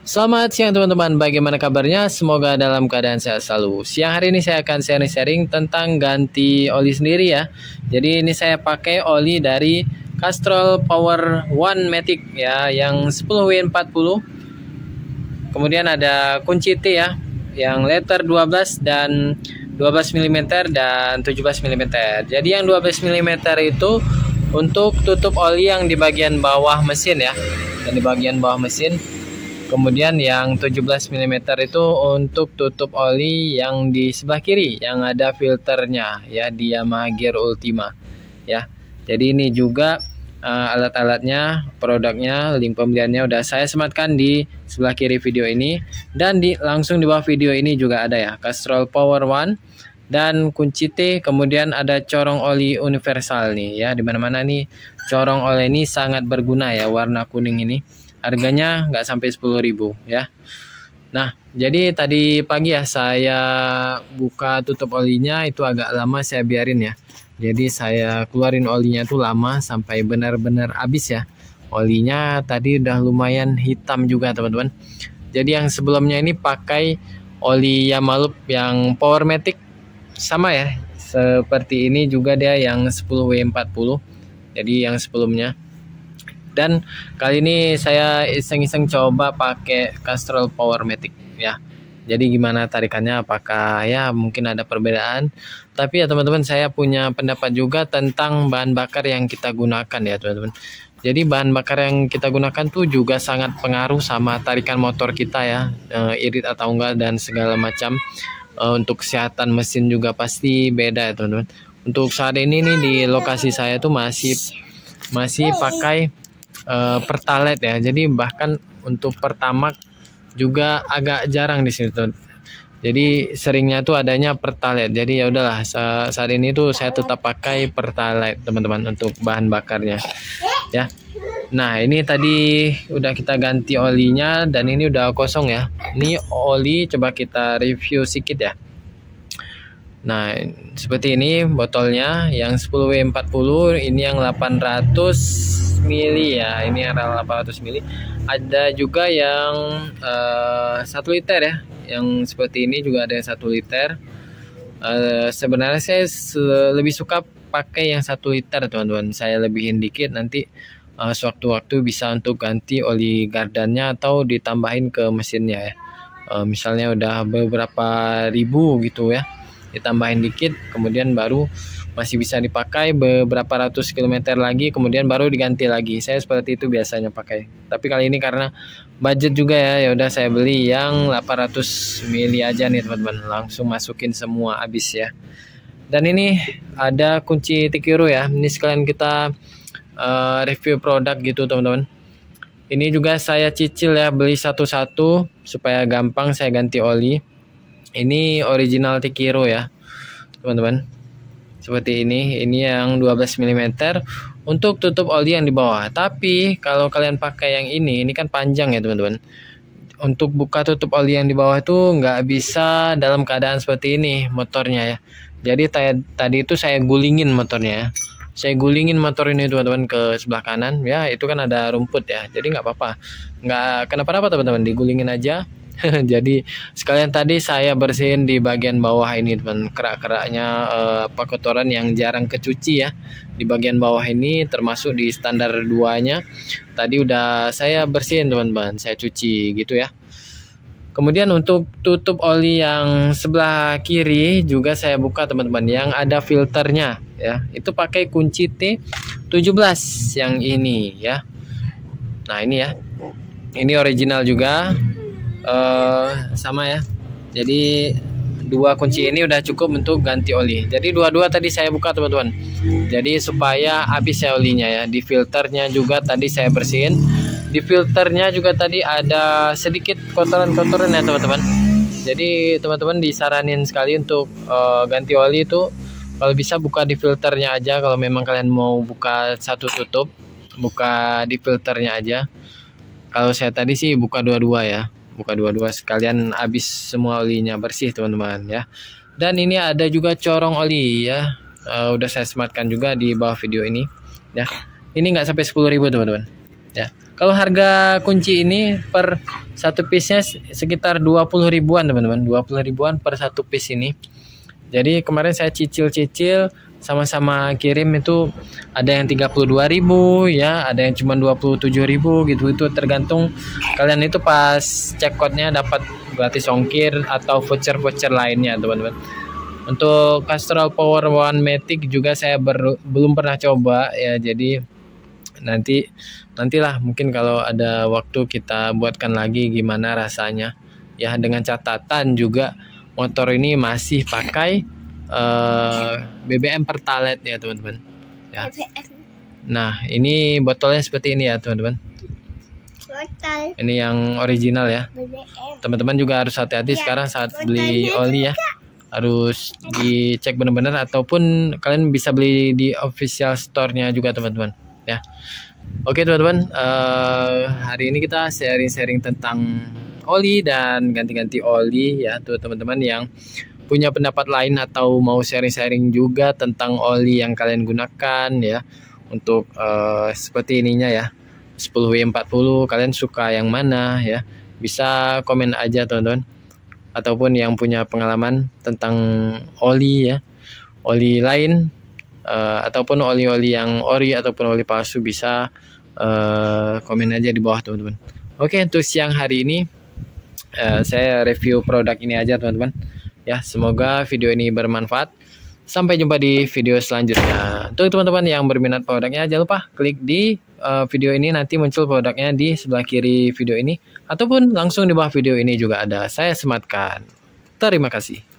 Selamat siang teman-teman, bagaimana kabarnya? Semoga dalam keadaan sehat selalu. Siang hari ini saya akan sharing-sharing tentang ganti oli sendiri ya. Jadi ini saya pakai oli dari Castrol Power One Matic ya, yang 10W40. Kemudian ada kunci T ya, yang letter 12 dan 12 mm dan 17 mm. Jadi yang 12 mm itu untuk tutup oli yang di bagian bawah mesin ya, dan di bagian bawah mesin. Kemudian yang 17 mm itu untuk tutup oli yang di sebelah kiri yang ada filternya ya, di Yamaha Gear Ultima ya. Jadi ini juga alat-alatnya, produknya, link pembeliannya udah saya sematkan di sebelah kiri video ini, dan langsung di bawah video ini juga ada ya, Castrol Power One dan kunci T. Kemudian ada corong oli universal nih ya, dimana-mana nih corong oli ini sangat berguna ya, warna kuning ini. Harganya nggak sampai 10.000 ya. Nah, jadi tadi pagi ya saya buka tutup olinya, itu agak lama saya biarin ya. Jadi saya keluarin olinya tuh lama sampai benar-benar habis ya. Olinya tadi udah lumayan hitam juga teman-teman. Jadi yang sebelumnya ini pakai oli Yamaha yang Power Matic sama ya. Seperti ini juga dia yang 10W40. Jadi yang sebelumnya. Dan kali ini saya iseng-iseng coba pakai Castrol Power Matic ya. Jadi gimana tarikannya, apakah ya mungkin ada perbedaan. Tapi ya teman-teman, saya punya pendapat juga tentang bahan bakar yang kita gunakan ya teman-teman. Jadi bahan bakar yang kita gunakan tuh juga sangat pengaruh sama tarikan motor kita ya, irit atau enggak dan segala macam. Untuk kesehatan mesin juga pasti beda ya teman-teman. Untuk saat ini nih di lokasi saya tuh masih pakai Pertalite ya. Jadi bahkan untuk Pertamax juga agak jarang di sini tuh. Jadi seringnya tuh adanya Pertalite. Jadi ya udahlah, saat ini tuh saya tetap pakai Pertalite teman-teman untuk bahan bakarnya ya. Nah, ini tadi udah kita ganti olinya dan ini udah kosong ya. Ini oli coba kita review sedikit ya. Nah, seperti ini botolnya yang 10W40, ini yang 800 mili ya, ini adalah 800 mili. Ada juga yang 1 liter ya, yang seperti ini juga ada yang 1 liter. Sebenarnya saya lebih suka pakai yang 1 liter teman-teman. Saya lebihin dikit, nanti sewaktu-waktu bisa untuk ganti oli gardannya atau ditambahin ke mesinnya ya. Misalnya udah beberapa ribu gitu ya, ditambahin dikit, kemudian baru masih bisa dipakai beberapa ratus kilometer lagi, kemudian baru diganti lagi. Saya seperti itu biasanya pakai. Tapi kali ini karena budget juga ya udah saya beli yang 800 mili aja nih teman-teman. Langsung masukin semua habis ya. Dan ini ada kunci Tikiro ya. Ini sekalian kita review produk gitu teman-teman. Ini juga saya cicil ya, beli satu-satu supaya gampang saya ganti oli. Ini original Tikiro ya teman-teman. Seperti ini yang 12 mm untuk tutup oli yang di bawah. Tapi kalau kalian pakai yang ini kan panjang ya teman-teman. Untuk buka tutup oli yang di bawah itu nggak bisa dalam keadaan seperti ini motornya ya. Jadi tadi itu saya gulingin motornya ya. Saya gulingin motor ini teman-teman ke sebelah kanan ya, itu kan ada rumput ya. Jadi nggak apa-apa, nggak kenapa-napa teman-teman, digulingin aja. Jadi sekalian tadi saya bersihin di bagian bawah ini teman, kerak-keraknya, kotoran yang jarang kecuci ya di bagian bawah ini, termasuk di standar 2-nya tadi udah saya bersihin teman-teman, saya cuci gitu ya. Kemudian untuk tutup oli yang sebelah kiri juga saya buka teman-teman, yang ada filternya ya, itu pakai kunci T17 yang ini ya. Nah ini ya, ini original juga. Sama ya. Jadi dua kunci ini udah cukup untuk ganti oli. Jadi dua-dua tadi saya buka teman-teman. Jadi supaya habis ya olinya ya. Di filternya juga tadi saya bersihin. Di filternya juga tadi ada sedikit kotoran-kotoran ya teman-teman. Jadi teman-teman disaranin sekali untuk ganti oli itu kalau bisa buka di filternya aja. Kalau memang kalian mau buka satu tutup, buka di filternya aja. Kalau saya tadi sih buka dua-dua ya. Buka dua-dua sekalian habis semua olinya bersih teman-teman ya. Dan ini ada juga corong oli ya, udah saya sematkan juga di bawah video ini ya. Ini nggak sampai 10.000 teman-teman ya. Kalau harga kunci ini per satu piece-nya sekitar 20 ribuan teman-teman, 20 ribuan per satu piece ini. Jadi kemarin saya cicil-cicil sama-sama kirim itu ada yang 32.000 ya, ada yang cuma 27.000 gitu. Itu tergantung kalian itu pas cek code-nya dapat gratis ongkir atau voucher-voucher lainnya teman-teman. Untuk Castrol Power One Matic juga saya belum pernah coba ya, jadi nantilah mungkin kalau ada waktu kita buatkan lagi gimana rasanya ya, dengan catatan juga motor ini masih pakai BBM Pertalite ya teman-teman ya. Nah ini botolnya seperti ini ya teman-teman, ini yang original ya. Teman-teman juga harus hati-hati sekarang saat beli oli ya, harus dicek benar-benar, ataupun kalian bisa beli di official store-nya juga teman-teman ya. Oke teman-teman, hari ini kita sharing-sharing tentang oli dan ganti-ganti oli ya. Tuh teman-teman yang punya pendapat lain atau mau sharing-sharing juga tentang oli yang kalian gunakan ya, untuk seperti ininya ya, 10W40 kalian suka yang mana ya, bisa komen aja teman-teman. Ataupun yang punya pengalaman tentang oli ya, oli lain, ataupun oli-oli yang ori ataupun oli palsu, bisa komen aja di bawah teman-teman. Oke, untuk siang hari ini saya review produk ini aja teman-teman ya. Semoga video ini bermanfaat. Sampai jumpa di video selanjutnya. Untuk teman-teman yang berminat produknya, jangan lupa klik di video ini, nanti muncul produknya di sebelah kiri video ini, ataupun langsung di bawah video ini juga ada saya sematkan. Terima kasih.